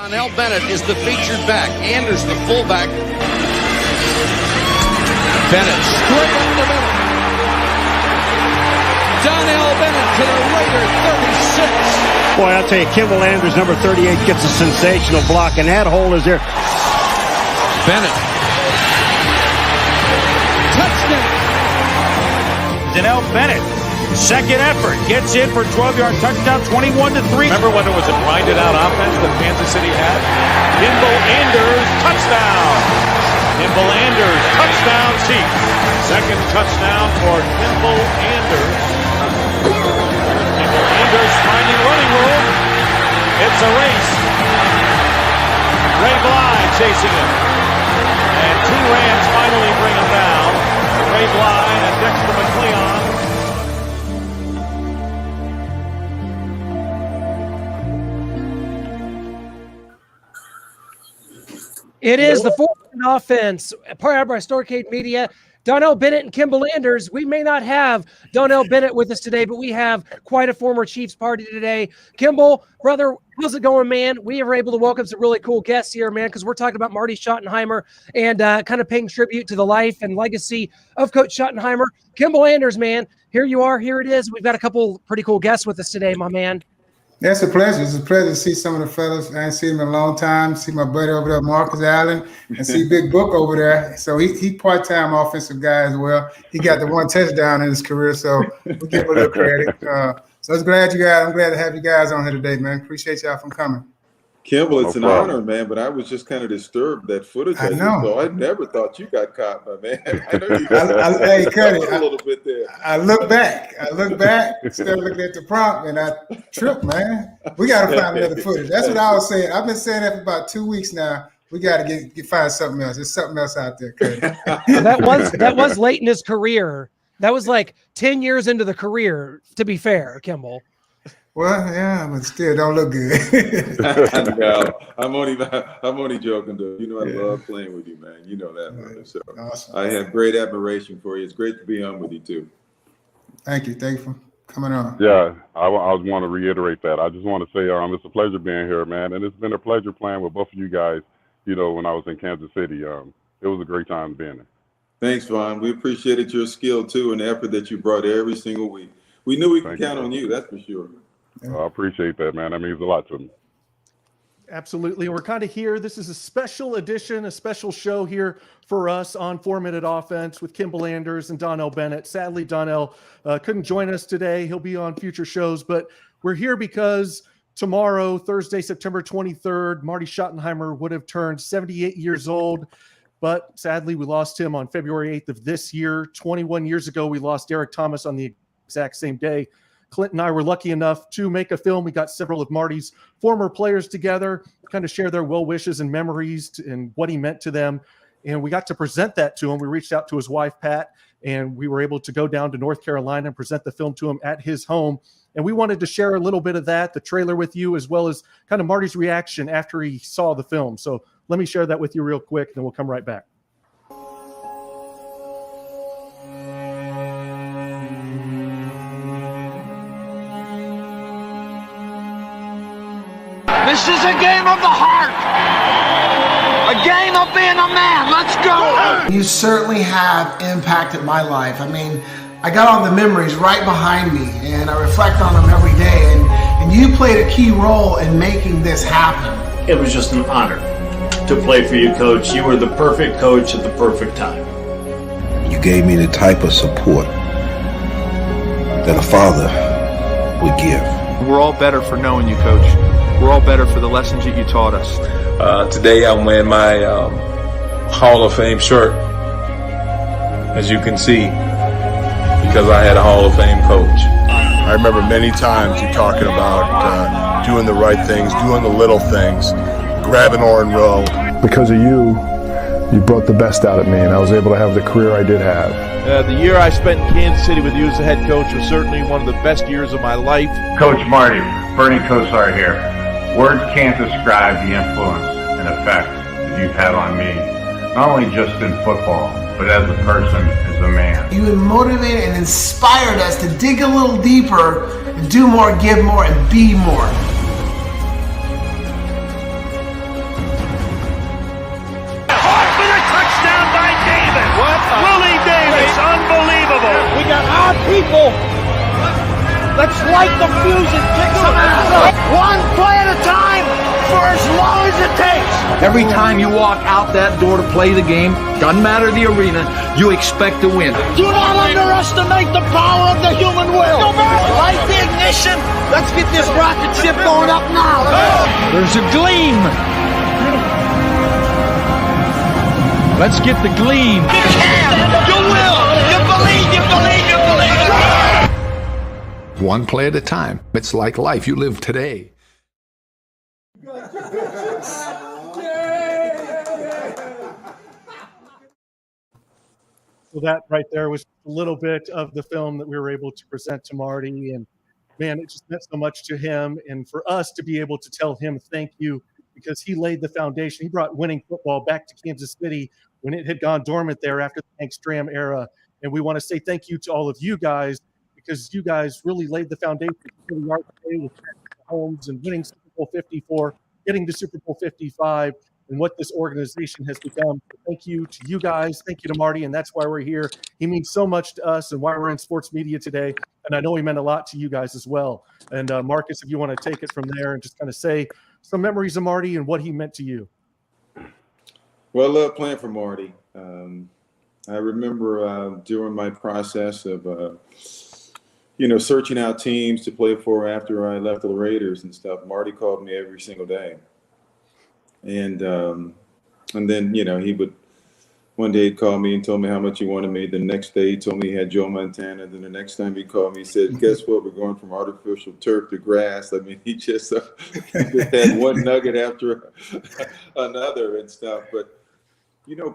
Donnell Bennett is the featured back. Anders, the fullback. Bennett straight up the middle. Donnell Bennett to the Raider 36. Boy, I'll tell you, Kimble Anders, number 38, gets a sensational block, and that hole is there. Bennett. Touchdown. Donnell Bennett, second effort, gets in for 12-yard touchdown, 21-3. Remember when it was a grinded-out offense that Kansas City had? Kimble Anders, touchdown. Kimble Anders, touchdown Chiefs. Second touchdown for Kimble Anders. Kimble Anders finding running room. It's a race. Ray Bly chasing him. And two Rams finally bring him down. Ray Bly and Dexter McCleon. It is the fourth offense, powered by Starcade Media. Donnell Bennett and Kimble Anders. We may not have Donnell Bennett with us today, but we have quite a former Chiefs party today. Kimble, brother, how's it going, man? We were able to welcome some really cool guests here, man, because we're talking about Marty Schottenheimer and kind of paying tribute to the life and legacy of Coach Schottenheimer. Kimble Anders, man, here you are. Here it is. We've got a couple pretty cool guests with us today, my man. That's a pleasure. It's a pleasure to see some of the fellas. I ain't seen them in a long time. See my buddy over there, Marcus Allen, and see Big Book over there. So he part-time offensive guy as well. He got the one touchdown in his career, so we give him a little credit. So I'm glad to have you guys on here today, man. Appreciate y'all from coming. Kimble, it's an honor, man, but I was just kind of disturbed that footage. I know. So I never thought you got caught, my man. I know you hey, Cuddy, a little bit there. I look back, instead of looking at the prompt, and I tripped, man. We got to find another footage. That's what I was saying. I've been saying that for about 2 weeks now. We got to find something else. There's something else out there, Cuddy. that was late in his career. That was like 10 years into the career, to be fair, Kimble. Well, yeah, but still don't look good. No, I'm only joking, though. You know, I love playing with you, man. You know that, man. So awesome. I have great admiration for you. It's great to be on with you, too. Thank you. Thank you for coming on. Yeah, I want to reiterate that. I just want to say it's a pleasure being here, man. And it's been a pleasure playing with both of you guys, you know, when I was in Kansas City. It was a great time being there. Thanks, Vaughn. We appreciated your skill, too, and the effort that you brought every single week. We knew we could count on you, that's for sure. I appreciate that, man. That means a lot to me. Absolutely. We're kind of here. This is a special edition, a special show here for us on 4-Minute Offense with Kimble Anders and Donnell Bennett. Sadly, Donnell couldn't join us today. He'll be on future shows, but we're here because tomorrow, Thursday, September 23rd, Marty Schottenheimer would have turned 78 years old, but sadly, we lost him on February 8th of this year. 21 years ago, we lost Derek Thomas on the exact same day. Clint and I were lucky enough to make a film. We got several of Marty's former players together, kind of share their well wishes and memories and what he meant to them. And we got to present that to him. We reached out to his wife, Pat, and we were able to go down to North Carolina and present the film to him at his home. And we wanted to share a little bit of that, the trailer with you, as well as kind of Marty's reaction after he saw the film. So let me share that with you real quick, and then we'll come right back. This is a game of the heart. A game of being a man. Let's go. You certainly have impacted my life. I mean, I got all the memories right behind me, and I reflect on them every day. And you played a key role in making this happen. It was just an honor to play for you, Coach. You were the perfect coach at the perfect time. You gave me the type of support that a father would give. We're all better for knowing you, Coach. We're all better for the lessons that you taught us. Today I'm wearing my Hall of Fame shirt, as you can see, because I had a Hall of Fame coach. I remember many times you talking about doing the right things, doing the little things, grabbing Oren Rowe. Because of you, you brought the best out of me, and I was able to have the career I did have. The year I spent in Kansas City with you as the head coach was certainly one of the best years of my life. Coach Marty, Bernie Kosar here. Words can't describe the influence and effect that you've had on me, not only just in football, but as a person, as a man. You have motivated and inspired us to dig a little deeper, and do more, give more, and be more. on, people. Let's light the fuse and kick some ass. One play at a time for as long as it takes. Every time you walk out that door to play the game, doesn't matter the arena, you expect to win. Do not underestimate the power of the human will. Light the ignition. Let's get this rocket ship going up now. There's a gleam. Let's get the gleam. You can. You will. You believe. You believe. You believe. One play at a time. It's like life. You live today. So that right there was a little bit of the film that we were able to present to Marty. And man, it just meant so much to him. And for us to be able to tell him thank you, because he laid the foundation. He brought winning football back to Kansas City when it had gone dormant there after the Hank Stram era. And we want to say thank you to all of you guys, because you guys really laid the foundation for the art today with Holmes and winning Super Bowl 54, getting to Super Bowl 55, and what this organization has become. So thank you to you guys. Thank you to Marty, and that's why we're here. He means so much to us and why we're in sports media today. And I know he meant a lot to you guys as well. And Marcus, if you want to take it from there and just kind of say some memories of Marty and what he meant to you. Well, I love playing for Marty. I remember during my process of searching out teams to play for after I left the Raiders and stuff, Marty called me every single day. And then, he would, one day he'd call me and told me how much he wanted me. The next day he told me he had Joe Montana. Then the next time he called me, he said, guess what? We're going from artificial turf to grass. I mean, he just had one nugget after another and stuff. But,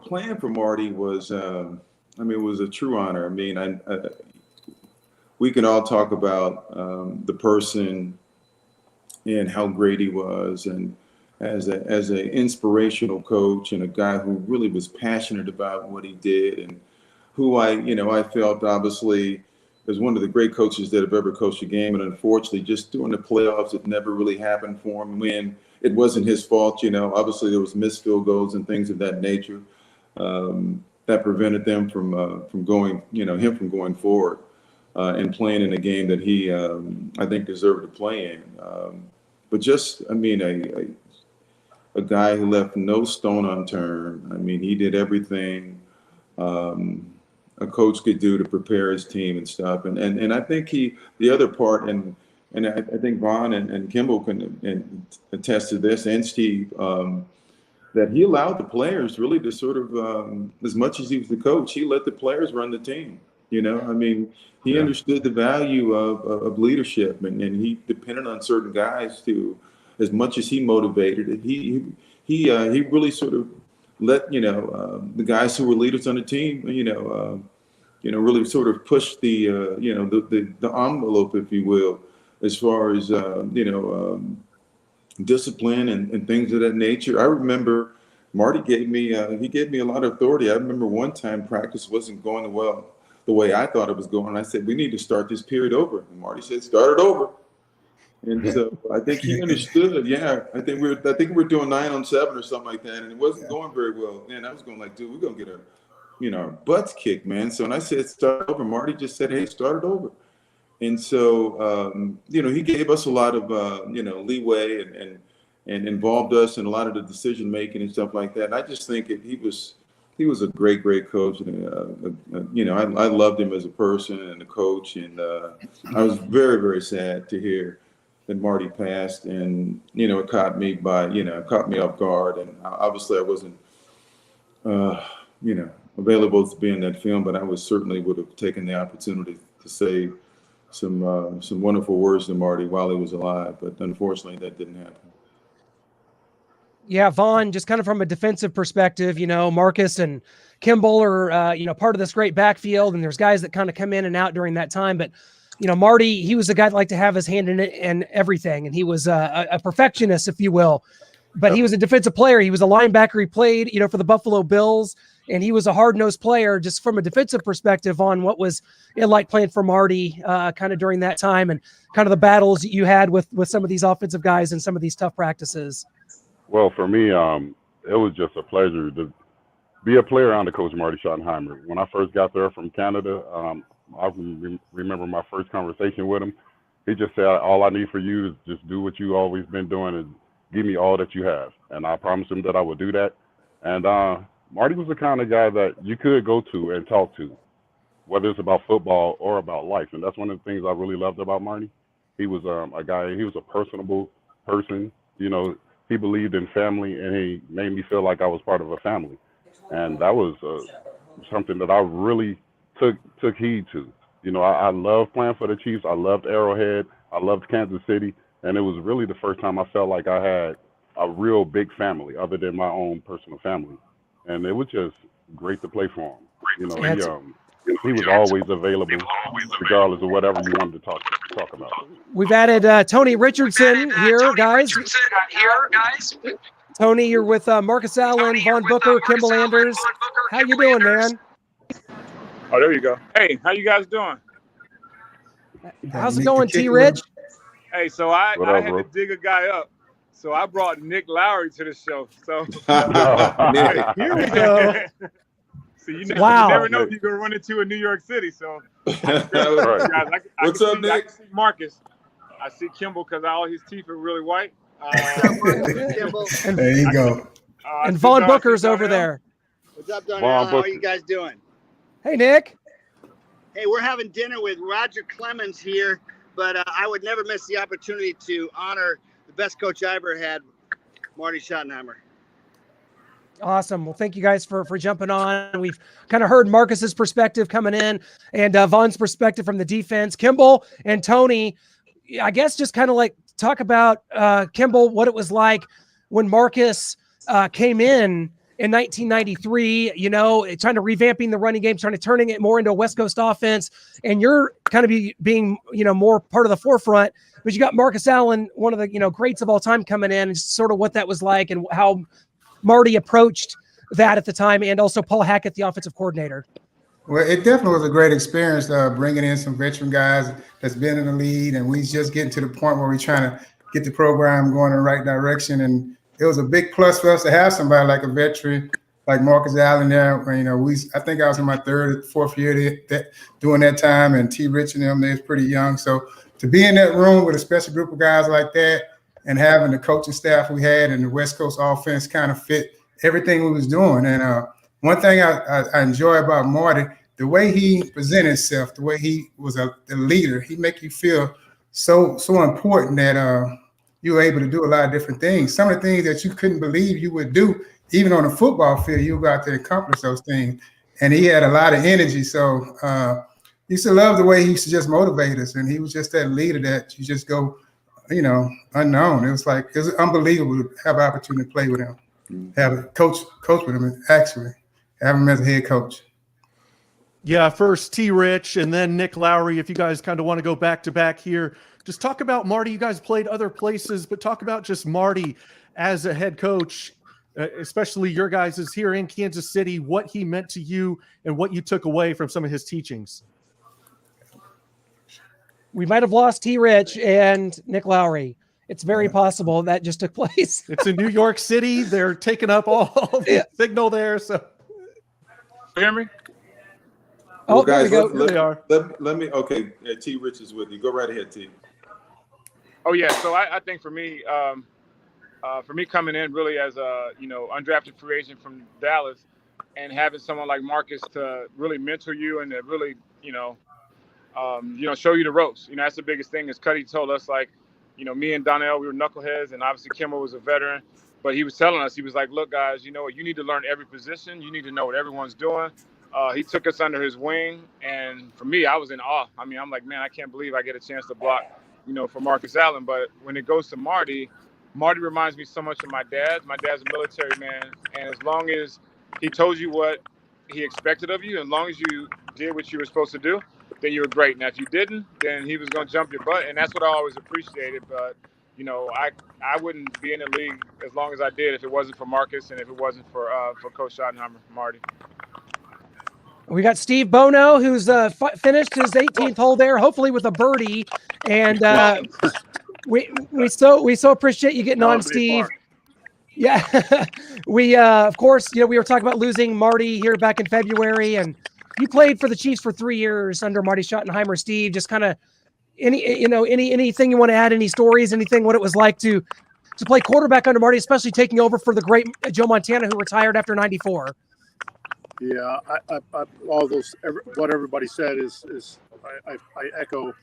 playing for Marty was, it was a true honor. I mean, we can all talk about the person and how great he was, and as an inspirational coach and a guy who really was passionate about what he did, and who I felt obviously was one of the great coaches that have ever coached a game. And unfortunately, just during the playoffs, it never really happened for him. When it wasn't his fault, obviously there was missed field goals and things of that nature that prevented them from going, him from going forward and playing in a game that he, I think, deserved to play in. But just, a guy who left no stone unturned. I mean, he did everything a coach could do to prepare his team and stuff. And I think the other part, and I think Vaughn and Kimble can attest to this, and Steve, that he allowed the players really to sort of, as much as he was the coach, he let the players run the team. He understood the value of leadership, and he depended on certain guys to, as much as he motivated it, he really sort of let the guys who were leaders on the team really sort of push the the envelope, if you will, as far as discipline and things of that nature. I remember Marty gave me a lot of authority. I remember one time practice wasn't going well the way I thought it was going. I said, we need to start this period over. And Marty said, start it over. And so I think he understood. Yeah, I think we were doing 9 on 7 or something like that, and it wasn't going very well. And I was going like, dude, we're gonna get our butts kicked, man. So when I said start over, Marty just said, hey, start it over. And so he gave us a lot of leeway and involved us in a lot of the decision making and stuff like that. And I just think he was a great coach. And I loved him as a person and a coach. And I was very, very sad to hear that Marty passed, and it caught me off guard, and obviously I wasn't available to be in that film, but I would have taken the opportunity to say some wonderful words to Marty while he was alive, but unfortunately that didn't happen. Yeah, Vaughn, just kind of from a defensive perspective, Marcus and Kimble are part of this great backfield, and there's guys that kind of come in and out during that time, but Marty, he was a guy that liked to have his hand in it and everything. And he was a perfectionist, if you will, but he was a defensive player. He was a linebacker. He played, for the Buffalo Bills, and he was a hard-nosed player. Just from a defensive perspective, on what was it like playing for Marty kind of during that time, and kind of the battles you had with some of these offensive guys and some of these tough practices. Well, for me, it was just a pleasure to be a player under Coach Marty Schottenheimer. When I first got there from Canada, remember my first conversation with him. He just said, all I need for you is just do what you always been doing and give me all that you have. And I promised him that I would do that. And Marty was the kind of guy that you could go to and talk to, whether it's about football or about life. And that's one of the things I really loved about Marty. He was a guy, he was a personable person. You know, he believed in family, and he made me feel like I was part of a family. And that was something that I really took heed to. You know, I loved playing for the Chiefs. I loved Arrowhead. I loved Kansas City. And it was really the first time I felt like I had a real big family other than my own personal family. And it was just great to play for him. You know, he was always available regardless of whatever you wanted to talk about. We've added Tony Richardson here, guys. Tony, you're with Marcus Allen, Vaughn Booker, Kimble Anders. How you doing, man? Oh, there you go. Hey, how you guys doing? How's it going, T-Rich? Hey, so I had to dig a guy up. So I brought Nick Lowry to the show. So here we go. So you never know if you're going to run into in New York City. So What's up, Nick? I can see Marcus. I see Kimble because all his teeth are really white. There you go. And Vaughn Booker's over there. What's up, Donnell? How are you guys doing? Hey, Nick. Hey, we're having dinner with Roger Clemens here, but I would never miss the opportunity to honor the best coach I ever had, Marty Schottenheimer. Awesome. Well, thank you guys for jumping on. We've kind of heard Marcus's perspective coming in and Vaughn's perspective from the defense. Kimble and Tony, I guess just kind of like talk about Kimble, what it was like when Marcus came in 1993, you know, trying to revamping the running game, trying to turning it more into a West Coast offense. And you're kind of being, you know, more part of the forefront, but you got Marcus Allen, one of the, you know, greats of all time coming in, and sort of what that was like and how Marty approached that at the time. And also Paul Hackett, the offensive coordinator. Well, it definitely was a great experience bringing in some veteran guys that's been in the lead. And we just getting to the point where we're trying to get the program going in the right direction. And it was a big plus for us to have somebody like a veteran like Marcus Allen there. You know, I think I was in my third or fourth year during that time, and T. Rich and them, they was pretty young. So to be in that room with a special group of guys like that and having the coaching staff we had and the West Coast offense kind of fit everything we was doing. And one thing I enjoy about Marty, the way he presented himself, the way he was a leader, he make you feel so important that you were able to do a lot of different things. Some of the things that you couldn't believe you would do, even on the football field, you got to accomplish those things. And he had a lot of energy. So used to love the way he used to just motivate us. And he was just that leader that you just go, you know, unknown. It was unbelievable to have an opportunity to play with him, have a coach with him, actually, have him as a head coach. Yeah, first T-Rich and then Nick Lowry, if you guys kind of want to go back to back here. Just talk about Marty. You guys played other places, but talk about just Marty as a head coach, especially your guys is here in Kansas City, what he meant to you and what you took away from some of his teachings. We might have lost T-Rich and Nick Lowry. It's very possible that just took place. It's in New York City. They're taking up all the signal there. So, you hear me? Oh, well, guys, there we go. Let me. Okay, T. Rich is with you. Go right ahead, T. Oh yeah. So I think for me coming in really as a undrafted free agent from Dallas, and having someone like Marcus to really mentor you and to really show you the ropes. That's the biggest thing. Is Cuddy told us, like, me and Donnell, we were knuckleheads, and obviously Kimble was a veteran, but he was telling us, he was like, look guys, you need to learn every position. You need to know what everyone's doing. He took us under his wing, and for me, I was in awe. I mean, I'm like, man, I can't believe I get a chance to block, for Marcus Allen. But when it goes to Marty reminds me so much of my dad. My dad's a military man, and as long as he told you what he expected of you, as long as you did what you were supposed to do, then you were great. Now, if you didn't, then he was going to jump your butt, and that's what I always appreciated. But, I wouldn't be in the league as long as I did if it wasn't for Marcus and if it wasn't for Coach Schottenheimer, Marty. We got Steve Bono, who's finished his 18th hole there, hopefully with a birdie. And we so appreciate you getting on, Steve. Yeah, we of course, we were talking about losing Marty here back in February, and you played for the Chiefs for 3 years under Marty Schottenheimer. Steve, just kind of anything you want to add, any stories, anything, what it was like to play quarterback under Marty, especially taking over for the great Joe Montana, who retired after 94. Yeah, all those, what everybody said is I echo.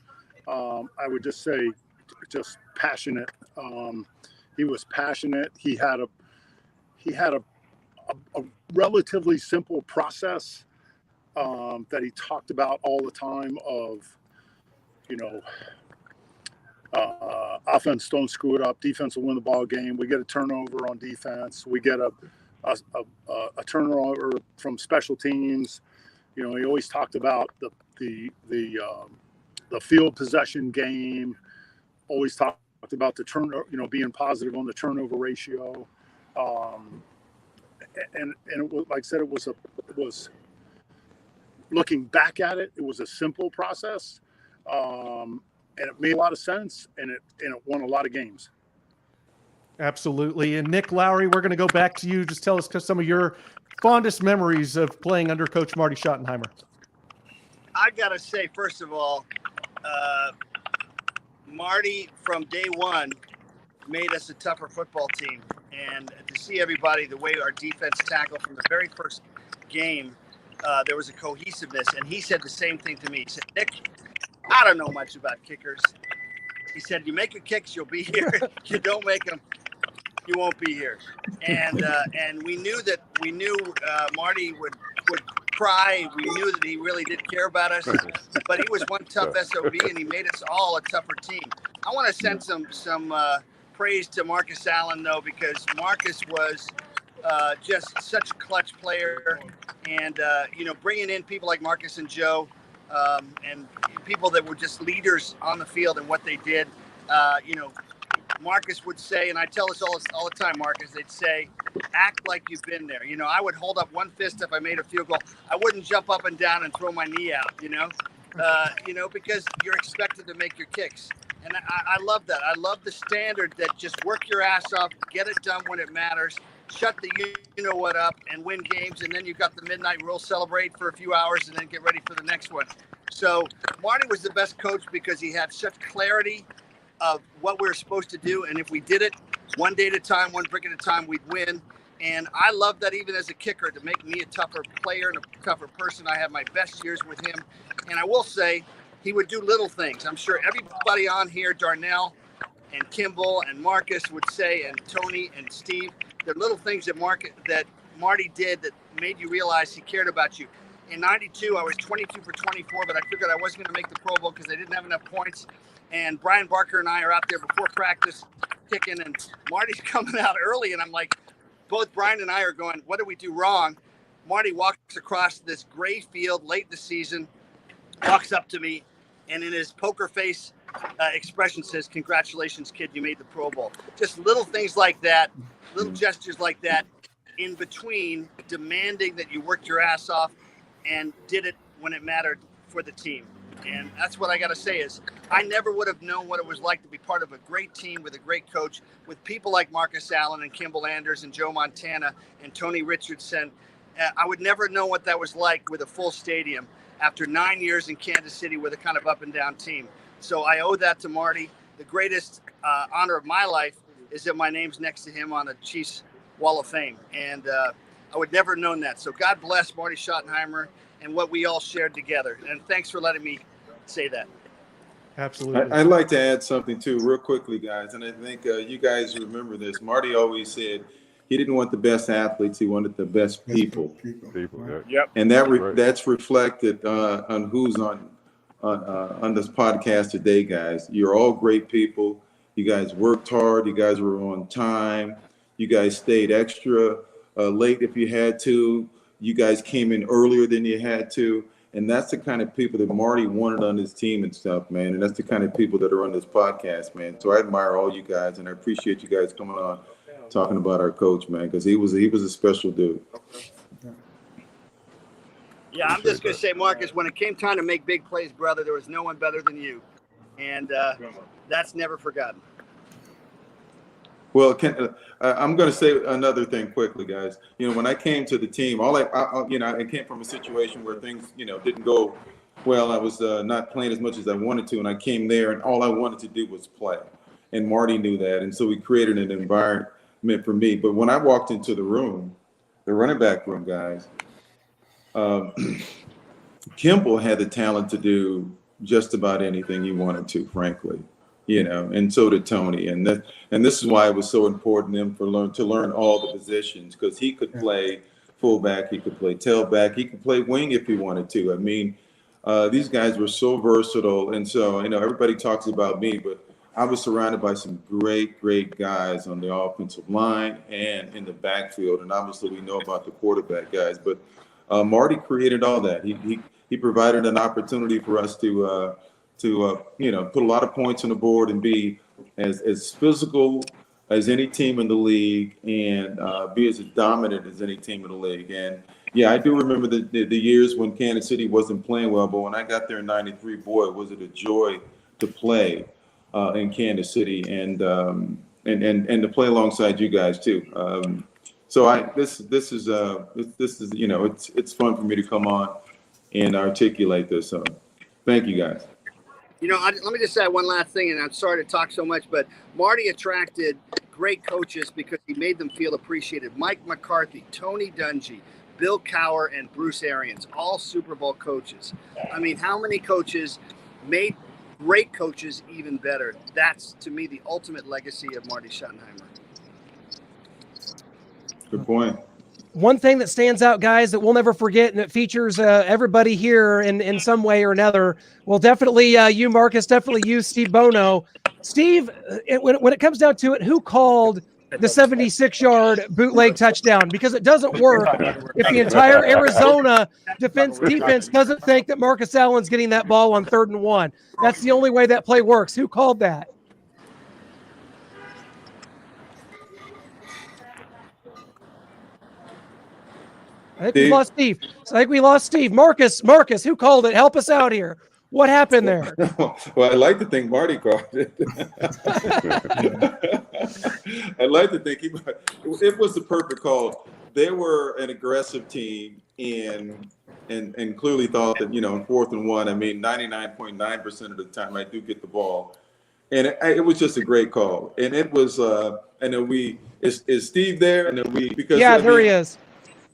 I would just say, just passionate. He was passionate. He had a relatively simple process that he talked about all the time. Of, offense don't screw it up. Defense will win the ball game. We get a turnover on defense. We get a turnover from special teams. He always talked about the field possession game. Always talked about the turnover, being positive on the turnover ratio. And it was, like I said, it was looking back at it. It was a simple process, and it made a lot of sense, and it won a lot of games. Absolutely. And Nick Lowry, we're going to go back to you. Just tell us some of your fondest memories of playing under Coach Marty Schottenheimer. I got to say, first of all, Marty, from day one, made us a tougher football team. And to see everybody, the way our defense tackled from the very first game, there was a cohesiveness. And he said the same thing to me. He said, Nick, I don't know much about kickers. He said, you make your kicks, you'll be here. You don't make them, you won't be here. And we knew Marty would cry. We knew that he really did care about us, but he was one tough SOB, and he made us all a tougher team. I want to send some praise to Marcus Allen, though, because Marcus was just such a clutch player, and bringing in people like Marcus and Joe, and people that were just leaders on the field and what they did. Marcus would say, and I tell this all the time, Marcus, they'd say, act like you've been there. I would hold up one fist if I made a field goal. I wouldn't jump up and down and throw my knee out, because you're expected to make your kicks. And I love that. I love the standard that just work your ass off, get it done when it matters, shut the you-know-what up, and win games. And then you've got the midnight rule, celebrate for a few hours, and then get ready for the next one. So Marty was the best coach because he had such clarity of what we were supposed to do. And if we did it one day at a time, one brick at a time, we'd win. And I love that even as a kicker, to make me a tougher player and a tougher person. I had my best years with him. And I will say, he would do little things. I'm sure everybody on here, Darnell and Kimble and Marcus would say, and Tony and Steve, they're little things that Marty did that made you realize he cared about you. In 92, I was 22 for 24, but I figured I wasn't going to make the Pro Bowl because I didn't have enough points. And Brian Barker and I are out there before practice kicking, and Marty's coming out early, and I'm like, both Brian and I are going, what did we do wrong? Marty walks across this gray field late in the season, walks up to me, and in his poker face expression says, congratulations, kid, you made the Pro Bowl. Just little things like that, little gestures like that, in between demanding that you worked your ass off and did it when it mattered for the team. And that's what I got to say is I never would have known what it was like to be part of a great team with a great coach, with people like Marcus Allen and Kimble Anders and Joe Montana and Tony Richardson. I would never know what that was like with a full stadium after 9 years in Kansas City with a kind of up and down team. So I owe that to Marty. The greatest honor of my life is that my name's next to him on the Chiefs Wall of Fame. And I would never have known that. So God bless Marty Schottenheimer and what we all shared together. And thanks for letting me say that. Absolutely. I'd like to add something too, real quickly, guys. And I think you guys remember this. Marty always said he didn't want the best athletes; he wanted the best people. Yep. And that's reflected on who's on this podcast today, guys. You're all great people. You guys worked hard. You guys were on time. You guys stayed extra late if you had to. You guys came in earlier than you had to. And that's the kind of people that Marty wanted on his team and stuff, man. And that's the kind of people that are on this podcast, man. So I admire all you guys, and I appreciate you guys coming on, talking about our coach, man, because he was a special dude. Yeah, I'm just going to say, Marcus, when it came time to make big plays, brother, there was no one better than you. And that's never forgotten. Well, I'm going to say another thing quickly, guys. When I came to the team, I came from a situation where things, didn't go well. I was not playing as much as I wanted to, and I came there, and all I wanted to do was play. And Marty knew that, and so we created an environment for me. But when I walked into the room, the running back room, guys, Kimble had the talent to do just about anything he wanted to, frankly. And so did Tony, and this is why it was so important to learn all the positions, because he could play fullback, he could play tailback, he could play wing if he wanted to. I mean, these guys were so versatile, and so everybody talks about me, but I was surrounded by some great guys on the offensive line and in the backfield, and obviously we know about the quarterback guys, but Marty created all that. He provided an opportunity for us to put a lot of points on the board and be as physical as any team in the league, and be as dominant as any team in the league. And yeah, I do remember the years when Kansas City wasn't playing well, but when I got there in '93, boy, was it a joy to play in Kansas City and to play alongside you guys too. So this is it's fun for me to come on and articulate this. So thank you guys. Let me just say one last thing, and I'm sorry to talk so much, but Marty attracted great coaches because he made them feel appreciated. Mike McCarthy, Tony Dungy, Bill Cowher, and Bruce Arians, all Super Bowl coaches. I mean, how many coaches made great coaches even better? That's, to me, the ultimate legacy of Marty Schottenheimer. Good point. One thing that stands out, guys, that we'll never forget, and it features everybody here in some way or another. Well, definitely you, Marcus, definitely you, Steve Bono. Steve, when it comes down to it, who called the 76-yard bootleg touchdown? Because it doesn't work if the entire Arizona defense doesn't think that Marcus Allen's getting that ball on 3rd and 1. That's the only way that play works. Who called that? I think we lost Steve. Marcus, who called it? Help us out here. What happened there? Well, I like to think Marty called it. I like to think it was the perfect call. They were an aggressive team and clearly thought that, in 4th and 1, I mean, 99.9% of the time I do get the ball. And it was just a great call. And it was, and then is Steve there? And then there he is.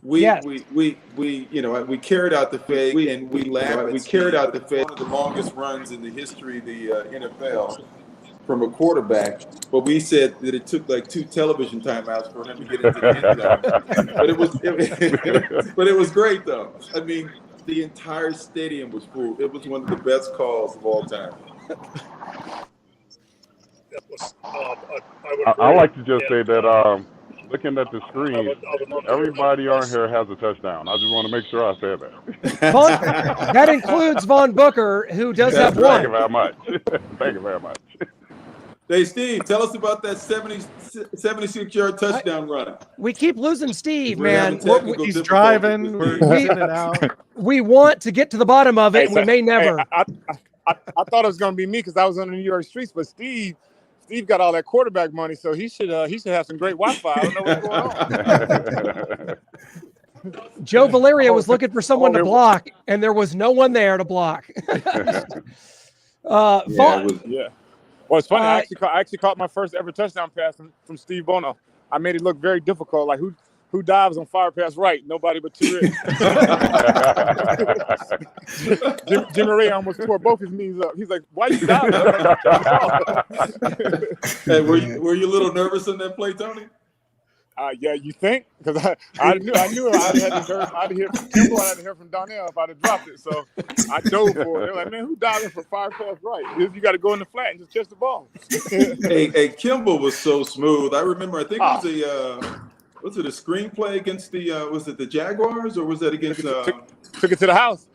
We carried out the fake and we laughed. We carried out the fake, one of the longest runs in the history of the NFL from a quarterback. But we said that it took like 2 television timeouts for him to get into the end zone. But it was great though. I mean, the entire stadium was full. It was one of the best calls of all time. I like to just say that. Looking at the screen, everybody on here has a touchdown. I just want to make sure I said that. That includes Vaughn Booker, who does have one. Thank you very much. Thank you very much. Hey, Steve, tell us about that 76-yard touchdown run. We keep losing Steve, man. He's driving. We want to get to the bottom of it, and we may never. I thought it was going to be me because I was on the New York streets, but Steve got all that quarterback money, so he should have some great Wi-Fi. I don't know what's going on. Joe Valeria was looking for someone to block, and there was no one there to block. Yeah. Well, it's funny. I actually caught my first ever touchdown pass from Steve Bono. I made it look very difficult. Like who dives on fire pass right? Nobody but T. Jimmy Ray almost tore both his knees up. He's like, "Why you diving?" Hey, were you a little nervous on that play, Tony? Yeah, you think? Because I knew I'd have hear from Kimble, I'd have heard from Donnell if I'd have dropped it. So I dove for it. They're like, "Man, who diving for fire pass right? You got to go in the flat and just catch the ball." hey, Kimble was so smooth. I remember. I think it was was it a screenplay against the was it the Jaguars or was that against took it to the house?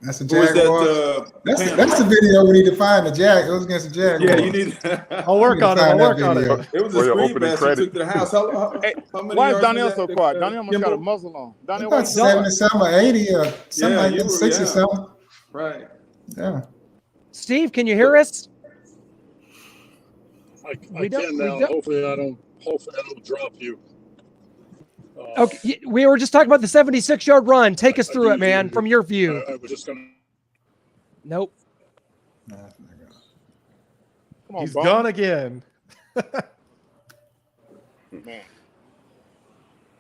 That's the Jaguars. That's the video we need to find. The Jag. It was against the Jaguars. Yeah, you need. I'll work on it. It was a screen pass he took to the house. How many why is Donnell so quiet? Donnell must got a muzzle on. Donnell about 70-something or 80 or something like that. 60 something. Right. Yeah. Steve, can you hear us? I can now. Hopefully I don't hopefully I don't drop you. Okay, we were just talking about the 76-yard run. Take us through it, man, from your view. I was just going to. Nope. Come on, He's Vaughn. gone again. Man.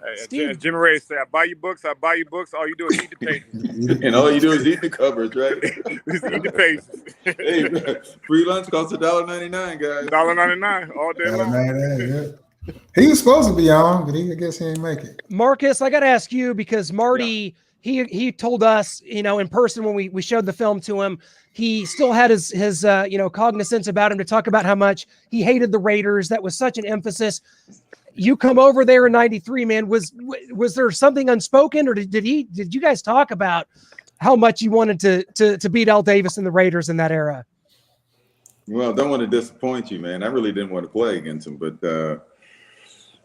Hey, Steve. as Jimmy Ray said, I buy you books. All you do is eat the pages. And all you do is eat the covers, right? Just eat the pages. Hey, free lunch costs $1.99, guys. $1.99 all day long. He was supposed to be on, but I guess he didn't make it. Marcus, I got to ask you, because Marty, he told us, in person when we showed the film to him, he still had his cognizance about him to talk about how much he hated the Raiders. That was such an emphasis. You come over there in '93, man. Was there something unspoken, or did you guys talk about how much you wanted to beat Al Davis and the Raiders in that era? Well, don't want to disappoint you, man. I really didn't want to play against him, but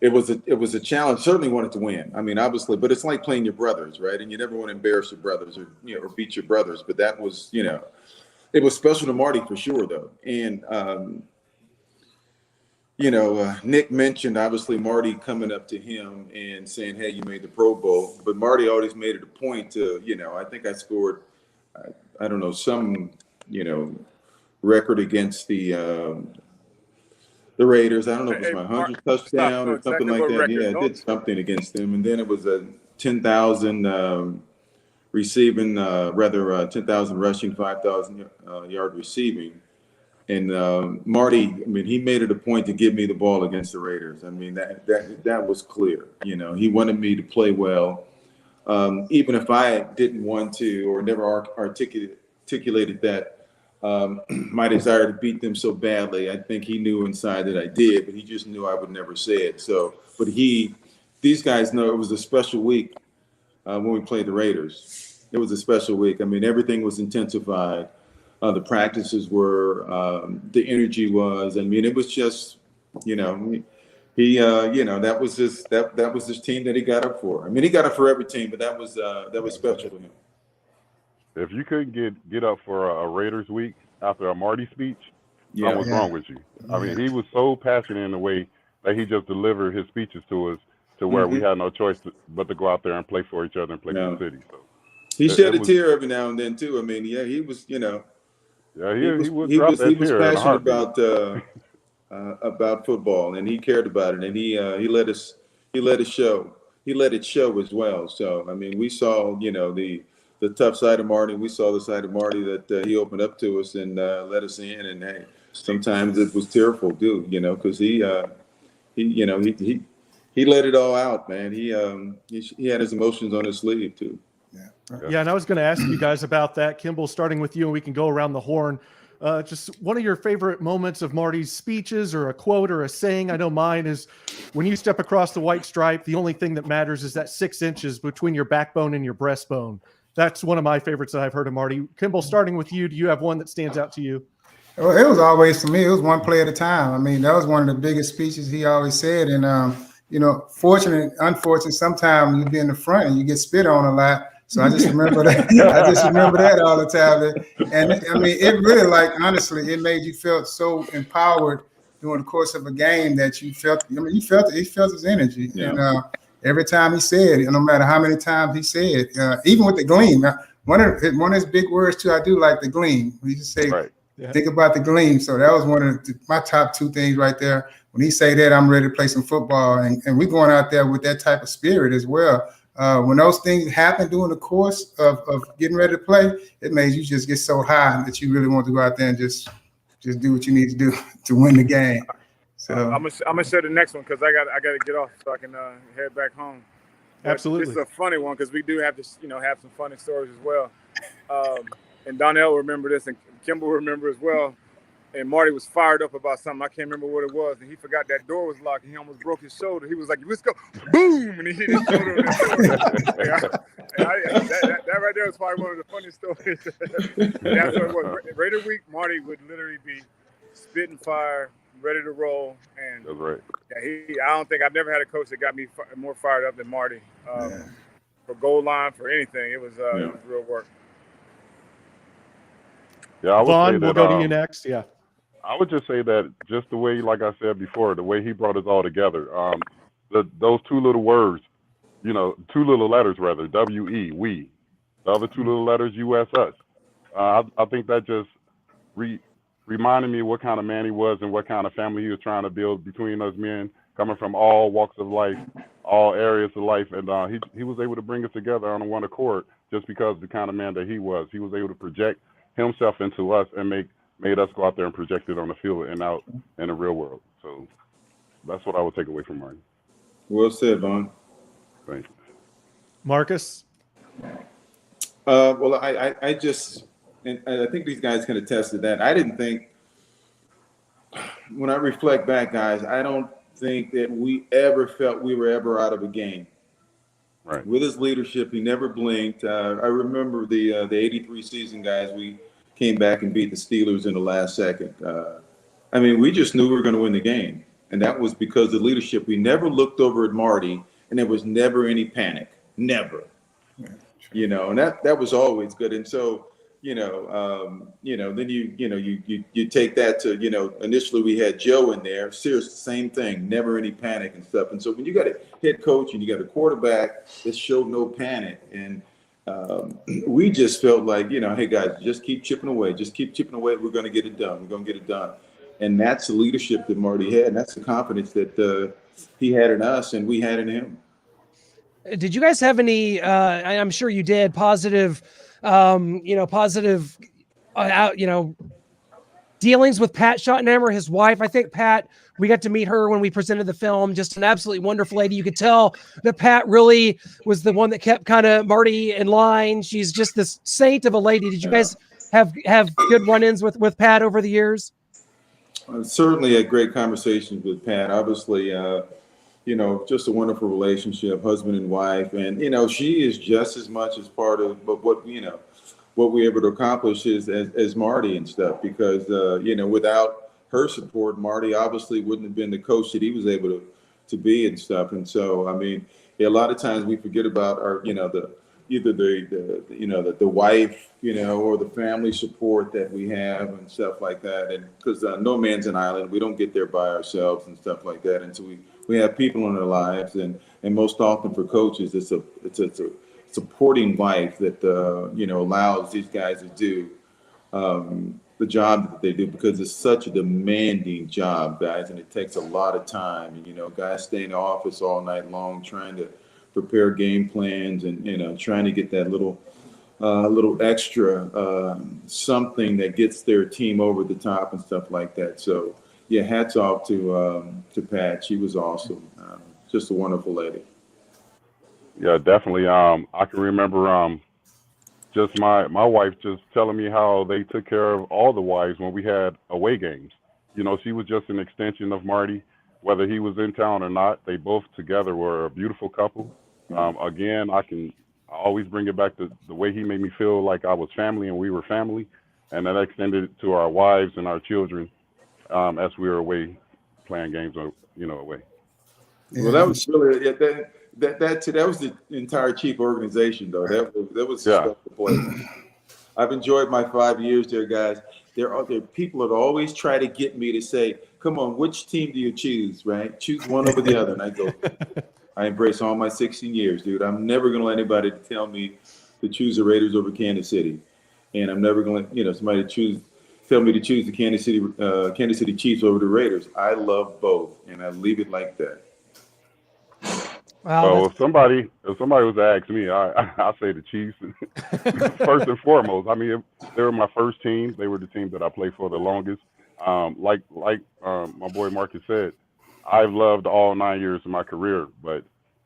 it was a challenge. Certainly wanted to win. I mean, obviously, but it's like playing your brothers, right? And you never want to embarrass your brothers or beat your brothers. But that was, it was special to Marty for sure, though. And Nick mentioned obviously Marty coming up to him and saying, "Hey, you made the Pro Bowl." But Marty always made it a point to, I think I scored, I don't know, some, record against the Raiders. I don't know if it was my 100th touchdown or something like that. Record. Yeah, I did something against them, and then it was a 10,000 receiving, 10,000 rushing, 5,000 yard receiving. And Marty, I mean, he made it a point to give me the ball against the Raiders. I mean, that was clear. He wanted me to play well, even if I didn't want to or never articulated that. My desire to beat them so badly, I think he knew inside that I did, but he just knew I would never say it. So, but these guys know it was a special week when we played the Raiders. It was a special week. I mean, everything was intensified. The practices were, the energy was. I mean, it was just, that was his team that he got up for. I mean, he got up for every team, but that was special to him. If you couldn't get up for a Raiders week after a Marty speech, something was wrong with you. I mean, he was so passionate in the way that he just delivered his speeches to us, to where we had no choice but to go out there and play for each other and play for the city. So he shed a tear every now and then too. I mean, yeah, he was, he was passionate about football, and he cared about it, and he let it show. He let it show as well. So I mean, we saw the tough side of Marty. We saw the side of Marty that he opened up to us and let us in. And hey, sometimes it was tearful too, because he let it all out, man. He had his emotions on his sleeve too. Yeah, and I was going to ask you guys about that. Kimble, starting with you, and we can go around the horn. Just one of your favorite moments of Marty's speeches, or a quote or a saying. I know mine is, when you step across the white stripe, the only thing that matters is that 6 inches between your backbone and your breastbone. That's one of my favorites that I've heard of Marty. Kimble, starting with you, do you have one that stands out to you? Well, it was always, for me, it was one play at a time. I mean, that was one of the biggest speeches he always said. And, fortunate, unfortunate, sometimes you be in the front and you get spit on a lot. So I just remember that. I just remember that all the time. And I mean, it really, honestly, it made you feel so empowered during the course of a game that you felt. I mean, he felt his energy. Yeah. And every time he said it, no matter how many times he said it, even with the gleam. One of his big words too, I do like the gleam. He just say, think about the gleam. So that was one of my top 2 things right there. When he say that, I'm ready to play some football, and we're going out there with that type of spirit as well. When those things happen during the course of getting ready to play, it makes you just get so high that you really want to go out there and just do what you need to do to win the game. So I'm gonna share the next one because I got to get off so I can head back home. But absolutely, this is a funny one because we do have to have some funny stories as well. And Donnell will remember this, and Kimble will remember as well. And Marty was fired up about something. I can't remember what it was. And he forgot that door was locked. And he almost broke his shoulder. He was like, let's go. Boom. And he hit his shoulder on the door. That right there was probably one of the funniest stories. That's what it was. Raider week, Marty would literally be spitting fire, ready to roll. And that's right. Yeah, I don't think I've never had a coach that got me more fired up than Marty. For goal line, for anything. It was real work. Yeah, I would Vaughn, say that, we'll go to you next. Yeah. I would just say that just the way, like I said before, the way he brought us all together. Those two little words, two little letters rather, W-E, we. The other two little letters, U-S, us. I think that just reminded me what kind of man he was and what kind of family he was trying to build between us men, coming from all walks of life, all areas of life. And he was able to bring us together on one accord just because of the kind of man that he was. He was able to project himself into us and made us go out there and project it on the field and out in the real world. So that's what I would take away from Marty. Well said, Vaughn. Thank you. Marcus? Well, I just, and I think these guys can attest to that. I didn't think, when I reflect back, guys, I don't think that we ever felt we were ever out of a game. Right. With his leadership, he never blinked. I remember the 83 season, guys, we came back and beat the Steelers in the last second. I mean, we just knew we were going to win the game. And that was because of the leadership. We never looked over at Marty, and there was never any panic. Never. And that was always good. And so, then you take that to, initially we had Joe in there. Seriously, same thing, never any panic and stuff. And so when you got a head coach and you got a quarterback that showed no panic, and we just felt like, hey guys, just keep chipping away. Just keep chipping away. We're going to get it done. We're going to get it done. And that's the leadership that Marty had. And that's the confidence that he had in us and we had in him. Did you guys have any, I'm sure you did, positive, dealings with Pat Schottenheimer, his wife? I think Pat, we got to meet her when we presented the film, just an absolutely wonderful lady. You could tell that Pat really was the one that kept kind of Marty in line. She's just this saint of a lady. Did you guys have good run-ins with Pat over the years? Certainly had great conversations with Pat. Obviously, just a wonderful relationship, husband and wife. And, she is just as much as part of what we're able to accomplish as Marty and stuff, because, without her support, Marty obviously wouldn't have been the coach that he was able to be and stuff. And so, I mean, a lot of times we forget about our, either the wife, or the family support that we have and stuff like that. And because no man's an island, we don't get there by ourselves and stuff like that. And so we have people in our lives, and most often for coaches, it's a supporting wife that allows these guys to do the job that they do, because it's such a demanding job, guys, and it takes a lot of time. And guys stay in the office all night long trying to prepare game plans and trying to get that little extra something that gets their team over the top and stuff like that. So yeah, hats off to Pat. She was awesome. Just a wonderful lady. Yeah, definitely. I can remember just my wife just telling me how they took care of all the wives when we had away games. She was just an extension of Marty, whether he was in town or not. They both together were a beautiful couple. Again, I always bring it back to the way he made me feel like I was family and we were family, and that extended to our wives and our children as we were away playing games, away. Well, that was really that was the entire Chief organization, though. That was a special place. I've enjoyed my 5 years there, guys. There are people that always try to get me to say, "Come on, which team do you choose?" Right? Choose one over the other, and I go, I embrace all my 16 years, dude. I'm never going to let anybody tell me to choose the Raiders over Kansas City, and I'm never going to let somebody tell me to choose the Kansas City Chiefs over the Raiders. I love both, and I leave it like that. Wow, if somebody was to ask me, I say the Chiefs first and foremost. I mean, they were my first team. They were the team that I played for the longest. Like my boy Marcus said, I've loved all 9 years of my career, but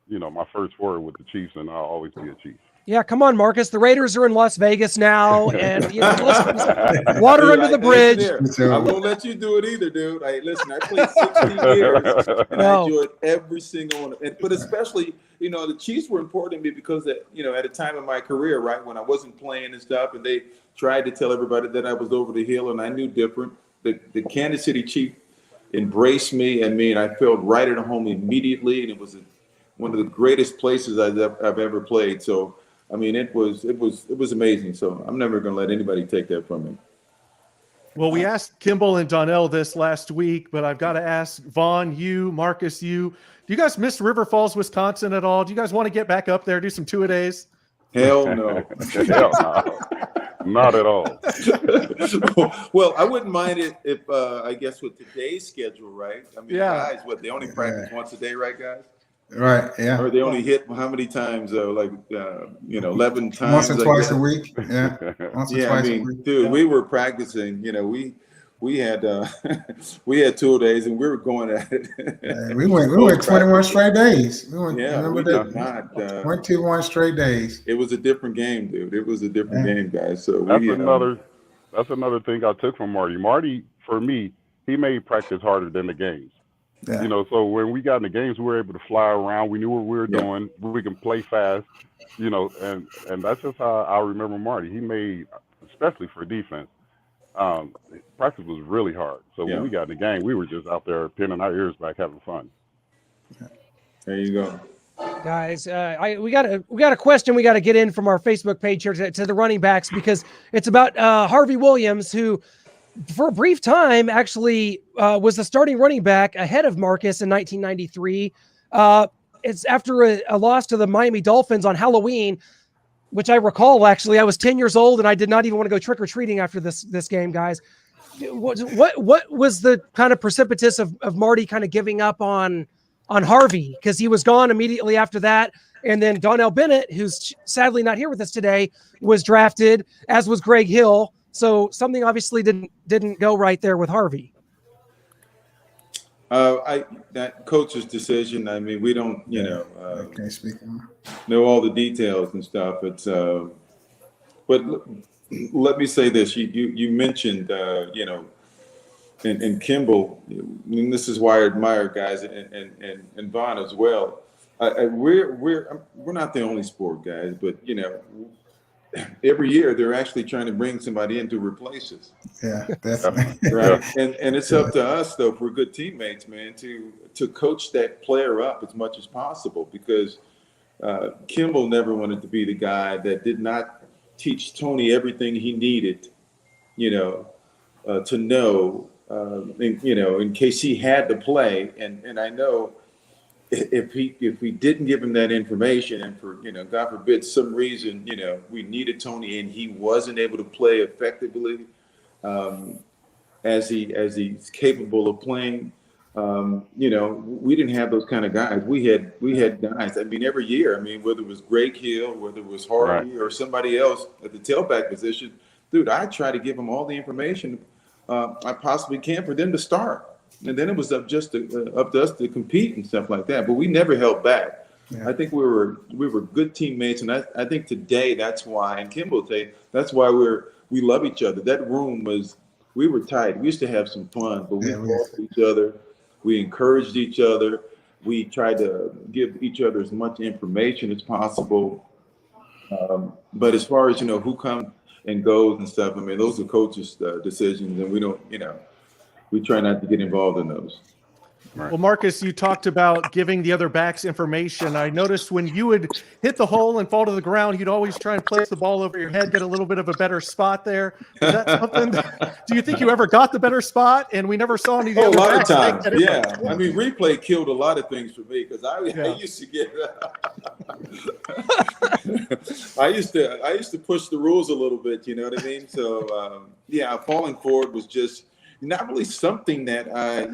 my first four with the Chiefs, and I'll always be a Chief. Yeah, come on, Marcus. The Raiders are in Las Vegas now, and water under the bridge. I won't let you do it either, dude. Listen, I played 16 years, and I enjoyed every single one. But especially, the Chiefs were important to me because at a time in my career, right, when I wasn't playing and stuff, and they tried to tell everybody that I was over the hill, and I knew different. The Kansas City Chiefs embraced me, and I felt right at home immediately, and it was one of the greatest places I've ever played. So. I mean, it was amazing. So I'm never going to let anybody take that from me. Well, we asked Kimble and Donnell this last week, but I've got to ask Vaughn, you, Marcus, you. Do you guys miss River Falls, Wisconsin at all? Do you guys want to get back up there, do some two-a-days? Hell no. Hell no. Not at all. Well, I wouldn't mind it if, I guess, with today's schedule, right? I mean, guys, they only practice once a day, right, guys? Right, yeah. Or they only hit how many times, 11 times? Once or twice a week, yeah. Once or twice a week. Dude, we were practicing, we had 2 days and we were going at it. We went 21 straight days. We went 21 straight days. It was a different game, dude. It was a different game, guys. So that's another thing I took from Marty. Marty, for me, he made practice harder than the games. Yeah. So when we got in the games, we were able to fly around. We knew what we were doing. We can play fast, and that's just how I remember Marty. He made, especially for defense, practice was really hard. So when we got in the game, we were just out there pinning our ears back, having fun. There you go. Guys, we got a question we got to get in from our Facebook page here to the running backs, because it's about Harvey Williams, who for a brief time actually was the starting running back ahead of Marcus in 1993. It's after a loss to the Miami Dolphins on Halloween, which I recall, actually. I was 10 years old and I did not even want to go trick-or-treating after this game, guys. What was the kind of precipitous of Marty kind of giving up on Harvey? Because he was gone immediately after that. And then Donnell Bennett, who's sadly not here with us today, was drafted, as was Greg Hill. So something obviously didn't go right there with Harvey. That coach's decision. I mean, we don't, know all the details and stuff. It's, but let me say this: you mentioned, and Kimble, and this is why I admire guys, and Vaughn as well. We're not the only sport, guys, but every year they're actually trying to bring somebody in to replace us. Yeah, definitely. Right. And it's up to us, though, if we're good teammates, man, to coach that player up as much as possible, because Kimble never wanted to be the guy that did not teach Tony everything he needed, to know, in case he had to play. And I know if we didn't give him that information, and for, God forbid, some reason, we needed Tony and he wasn't able to play effectively as he's capable of playing, we didn't have those kind of guys. We had guys, I mean, every year, whether it was Greg Hill, whether it was Harvey or somebody else at the tailback position, dude, I try to give them all the information I possibly can for them to start. And then it was up to us to compete and stuff like that. But we never held back. Yeah. I think we were good teammates, and I think today that's why. And Kimble would say that's why we love each other. That room we were tight. We used to have some fun, but we loved each other. We encouraged each other. We tried to give each other as much information as possible. But as far as who comes and goes and stuff, those are coaches' decisions, and we don't we try not to get involved in those. Right. Well, Marcus, you talked about giving the other backs information. I noticed when you would hit the hole and fall to the ground, you'd always try and place the ball over your head, get a little bit of a better spot there. Is that something? Do you think you ever got the better spot? And we never saw any of the other backs. A lot of times, yeah. Replay killed a lot of things for me, because I used to get. I used to push the rules a little bit. You know what I mean? So falling forward was just not really something that I